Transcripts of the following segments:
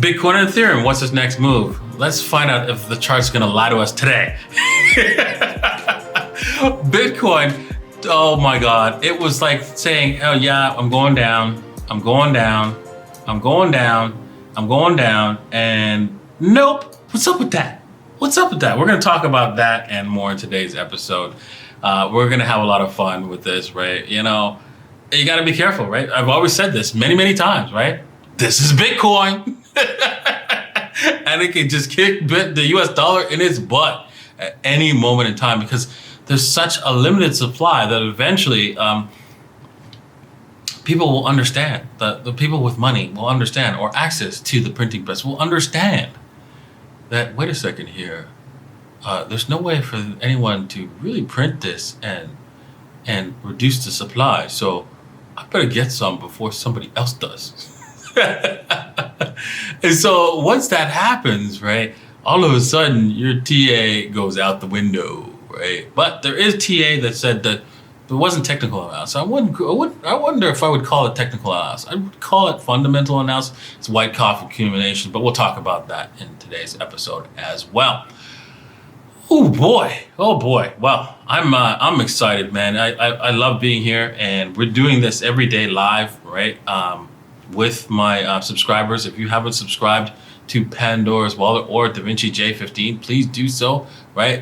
Bitcoin and Ethereum, what's its next move? Let's find out if the chart's gonna lie to us today. Bitcoin, oh my God. It was like saying, oh yeah, I'm going down, I'm going down, I'm going down, I'm going down, and nope. What's up with that? What's up with that? We're gonna talk about that and more in today's episode. We're gonna have a lot of fun with this, right? You know, you gotta be careful, right? I've always said this many, many times, right? This is Bitcoin. And it can just kick the US dollar in its butt at any moment in time because there's such a limited supply that eventually people will understand. The people with money will understand, or access to the printing press will understand that, wait a second here, there's no way for anyone to really print this and reduce the supply. So I better get some before somebody else does. And so once that happens, right, all of a sudden your TA goes out the window, right? But there is TA that said that it wasn't technical analysis. I wonder if I would call it technical analysis. I would call it fundamental analysis. It's white coffee accumulation, but we'll talk about that in today's episode as well. Oh boy. Well, I'm excited, man. I love being here, and we're doing this every day live, right? With my subscribers. If you haven't subscribed to Pandora's Wallet or DaVinci J15, please do so, right?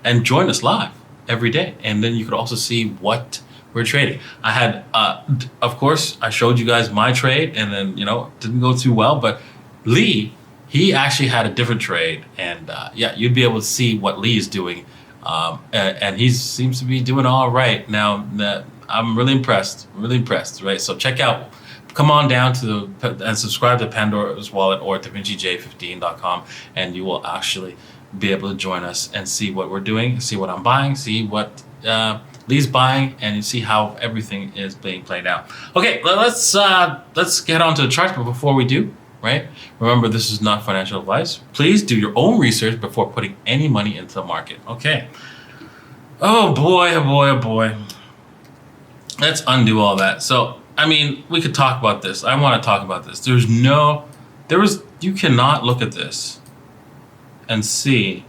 And join us live every day. And then you could also see what we're trading. I had, of course, I showed you guys my trade, and then, didn't go too well, but Lee, he actually had a different trade. And yeah, you'd be able to see what Lee is doing. And he seems to be doing all right. Now, I'm really impressed, right? So come on down and subscribe to Pandora's Wallet or DaVinciJ15.com, and you will actually be able to join us and see what we're doing, see what I'm buying, see what Lee's buying, and you see how everything is being played out. Okay, let's get on to the chart, but before we do, right? Remember, this is not financial advice. Please do your own research before putting any money into the market. Okay. Oh boy. Let's undo all that. So, I mean, we could talk about this. I want to talk about this. You cannot look at this and see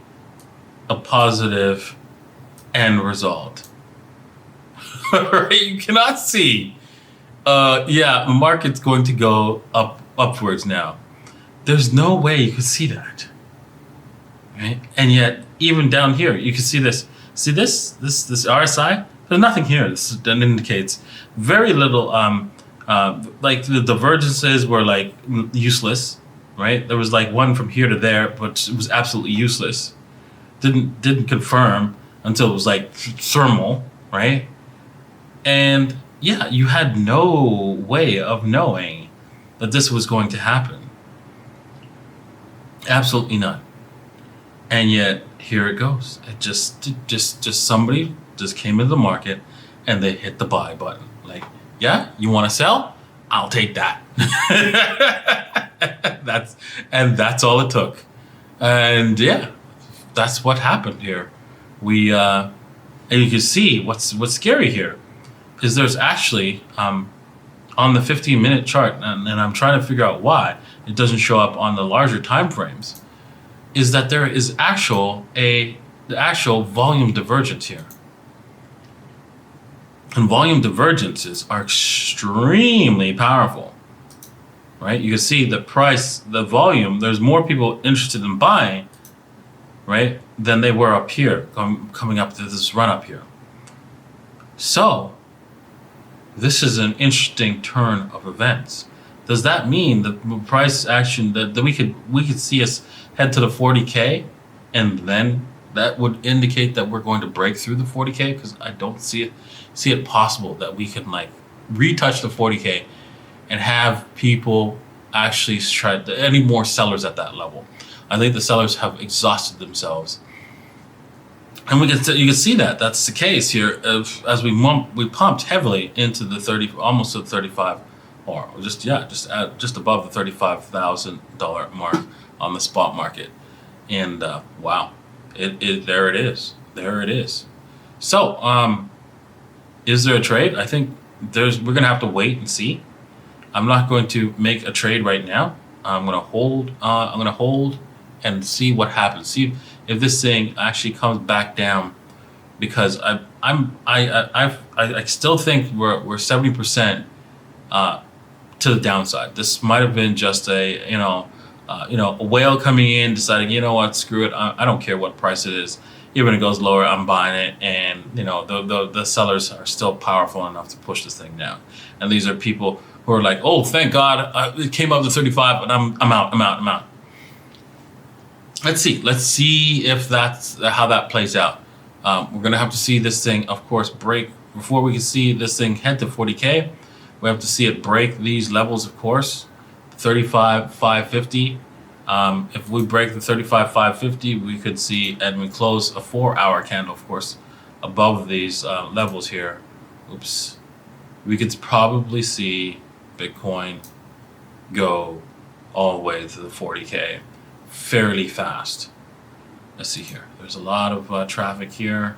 a positive end result. Right? You cannot see, the market's going to go upwards now. There's no way you could see that. Right? And yet, even down here, you can see this. See this RSI? There's nothing here. That indicates very little. Like the divergences were like useless, right? There was like one from here to there, but it was absolutely useless. Didn't confirm until it was like thermal, right? And yeah, you had no way of knowing that this was going to happen. Absolutely none. And yet here it goes. It just somebody just came into the market and they hit the buy button. Like, yeah, you want to sell? I'll take that. That's all it took. And yeah, that's what happened here. And you can see what's scary here is there's actually on the 15-minute chart, and I'm trying to figure out why it doesn't show up on the larger time frames, is that there is the actual volume divergence here. And volume divergences are extremely powerful, right? You can see the price, the volume, there's more people interested in buying, right, than they were up here, coming up to this run up here. So, this is an interesting turn of events. Does that mean that the price action, that we could see us head to the 40K, and then that would indicate that we're going to break through the 40K? Because I don't see it possible that we can like retouch the 40K and have people actually try any more sellers at that level. I think the sellers have exhausted themselves, and you can see that that's the case here. As we pumped heavily into the 30, almost to the 35, or just above the $35,000 mark on the spot market, and wow. There it is. So, is there a trade? I think we're gonna have to wait and see. I'm not going to make a trade right now. I'm gonna hold. I'm gonna hold and see what happens. See if this thing actually comes back down, because I still think we're 70% to the downside. This might have been just a a whale coming in, deciding, you know what, screw it, I don't care what price it is. Even if it goes lower, I'm buying it, and the sellers are still powerful enough to push this thing down. And these are people who are like, oh, thank God, it came up to 35, but I'm out. Let's see if that's how that plays out. We're gonna have to see this thing, of course, break before we can see this thing head to 40K. We have to see it break these levels, of course, 35,550. If we break the 35,550, we could see, and we close a 4-hour candle, of course, above these levels here. Oops. We could probably see Bitcoin go all the way to the 40K fairly fast. Let's see here. There's a lot of traffic here.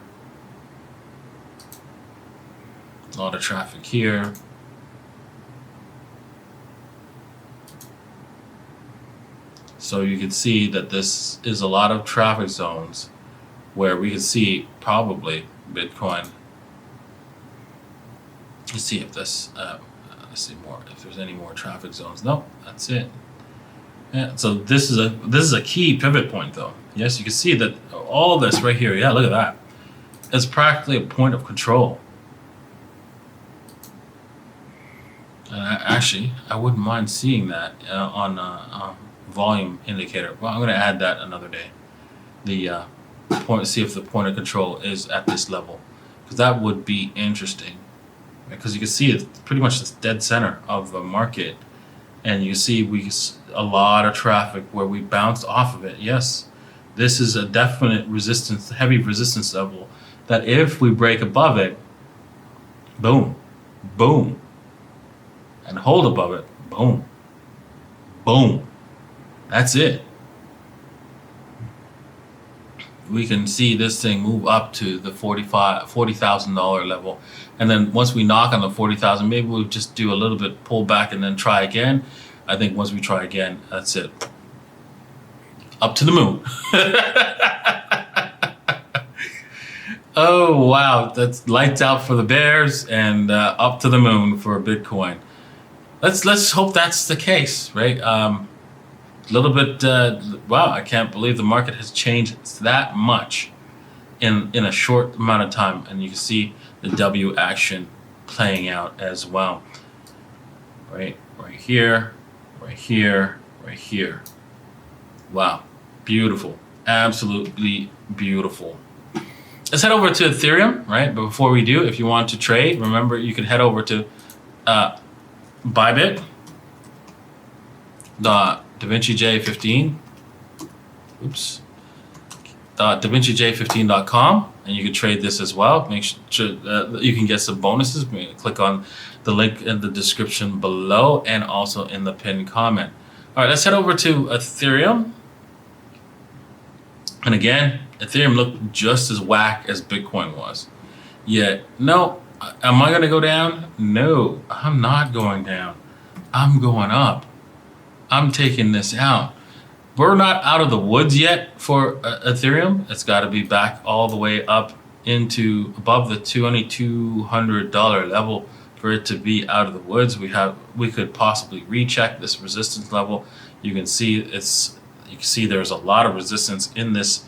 A lot of traffic here. So you can see that this is a lot of traffic zones where we can see probably Bitcoin. Let's see if this, let's see more, if there's any more traffic zones. Nope, that's it. Yeah, so this is a key pivot point though. Yes, you can see that all this right here, yeah, look at that. It's practically a point of control. And I wouldn't mind seeing that on volume indicator. Well, I'm going to add that another day. The point, see if the point of control is at this level, because that would be interesting. Because you can see it's pretty much the dead center of the market, and you see a lot of traffic where we bounced off of it. Yes, this is a definite resistance, heavy resistance level. That if we break above it, boom, boom, and hold above it, boom, boom. That's it. We can see this thing move up to the $40,000 level, and then once we knock on the 40,000, maybe we'll just do a little bit pull back and then try again. I think once we try again, that's it. Up to the moon. Oh wow, that's lights out for the bears and up to the moon for Bitcoin. Let's hope that's the case, right? A little bit, wow, I can't believe the market has changed that much in a short amount of time. And you can see the W action playing out as well. Right here, right here, right here. Wow, beautiful, absolutely beautiful. Let's head over to Ethereum, right? But before we do, if you want to trade, remember you can head over to Bybit. DaVinci J15, oops, DaVinciJ15.com, and you can trade this as well. Make sure you can get some bonuses. Click on the link in the description below and also in the pinned comment. All right, let's head over to Ethereum. And again, Ethereum looked just as whack as Bitcoin was. Yet, no, am I going to go down? No, I'm not going down. I'm going up. I'm taking this out. We're not out of the woods yet for Ethereum. It's got to be back all the way up into above the $2,200 level for it to be out of the woods. We could possibly recheck this resistance level. You can see there's a lot of resistance in these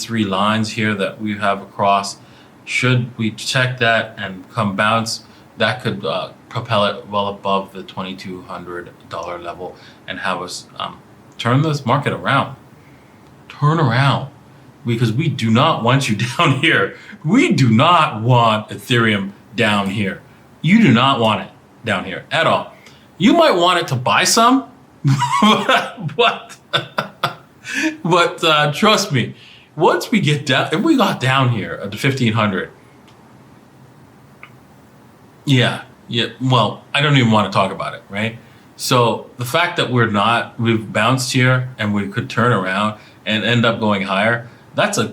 three lines here that we have across. Should we check that and come bounce, that could propel it well above the $2,200 level and have us turn this market around. Turn around, because we do not want you down here. We do not want Ethereum down here. You do not want it down here at all. You might want it to buy some, but trust me, once we get down, if we got down here at the 1,500, yeah, well, I don't even want to talk about it, right? So the fact that we've bounced here and we could turn around and end up going higher, that's a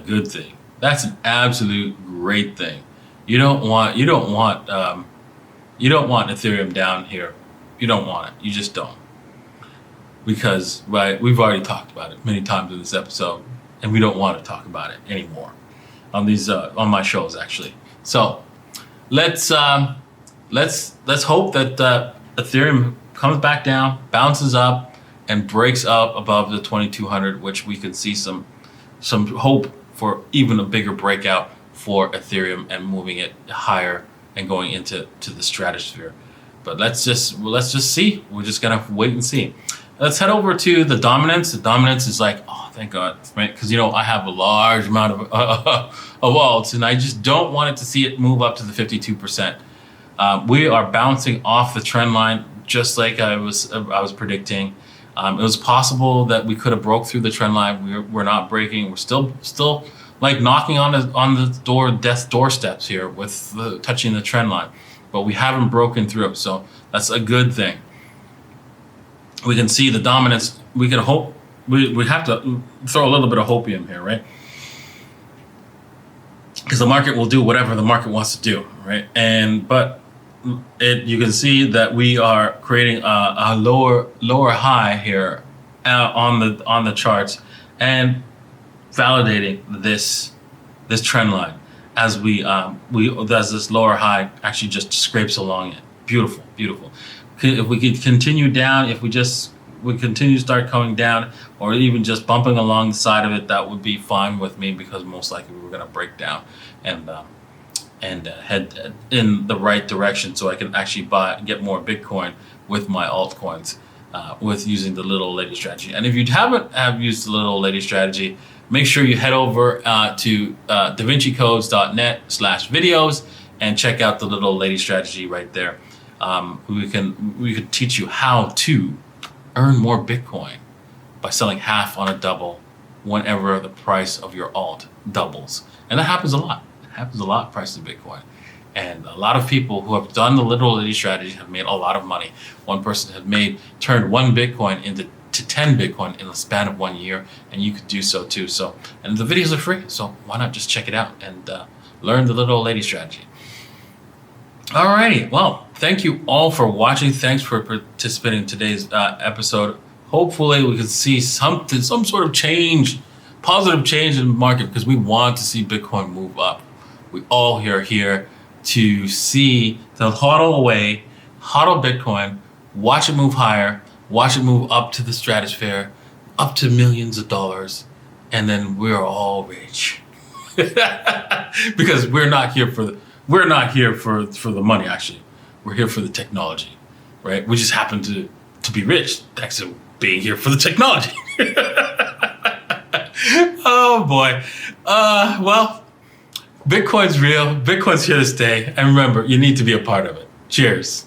good thing. That's an absolute great thing. You don't want Ethereum down here. You don't want it. You just don't. because we've already talked about it many times in this episode, and we don't want to talk about it anymore on these on my shows actually. So let's hope that Ethereum comes back down, bounces up, and breaks up above the 2200, which we could see some hope for even a bigger breakout for Ethereum and moving it higher and going into the stratosphere. But let's just see. We're just gonna wait and see. Let's head over to the dominance. The dominance is like, oh, thank God, right? Because I have a large amount of alts, and I just don't want it to see it move up to the 52%. We are bouncing off the trend line, just like I was predicting. It was possible that we could have broke through the trend line. We're not breaking. We're still like knocking on the death doorsteps here with touching the trend line, but we haven't broken through. So that's a good thing. We can see the dominance. We can hope. We have to throw a little bit of hopium here, right? Because the market will do whatever the market wants to do, right? But you can see that we are creating a lower high here on the charts and validating this trend line as as this lower high actually just scrapes along it. Beautiful. If we could continue down, if we continue to start coming down, or even just bumping along the side of it, that would be fine with me, because most likely we were going to break down and head in the right direction, so I can actually get more Bitcoin with my altcoins with using the little lady strategy. And if you haven't used the little lady strategy, make sure you head over to davincicodes.net/videos and check out the little lady strategy right there. We could teach you how to earn more Bitcoin by selling half on a double whenever the price of your alt doubles. And that happens a lot. It happens a lot, price of Bitcoin. And a lot of people who have done the little lady strategy have made a lot of money. One person had turned 1 Bitcoin into 10 Bitcoin in the span of 1 year, and you could do so too. So, and the videos are free, so why not just check it out and learn the little lady strategy. Alrighty, well, thank you all for watching. Thanks for participating in today's episode. Hopefully we can see some sort of change, positive change in the market, because we want to see Bitcoin move up. We all are here to see, to hodl Bitcoin, watch it move higher, watch it move up to the stratosphere, up to millions of dollars, and then we're all rich. Because we're not here for the money, actually. We're here for the technology, right? We just happen to be rich thanks to being here for the technology. Oh boy. Well, Bitcoin's real. Bitcoin's here to stay. And remember, you need to be a part of it. Cheers.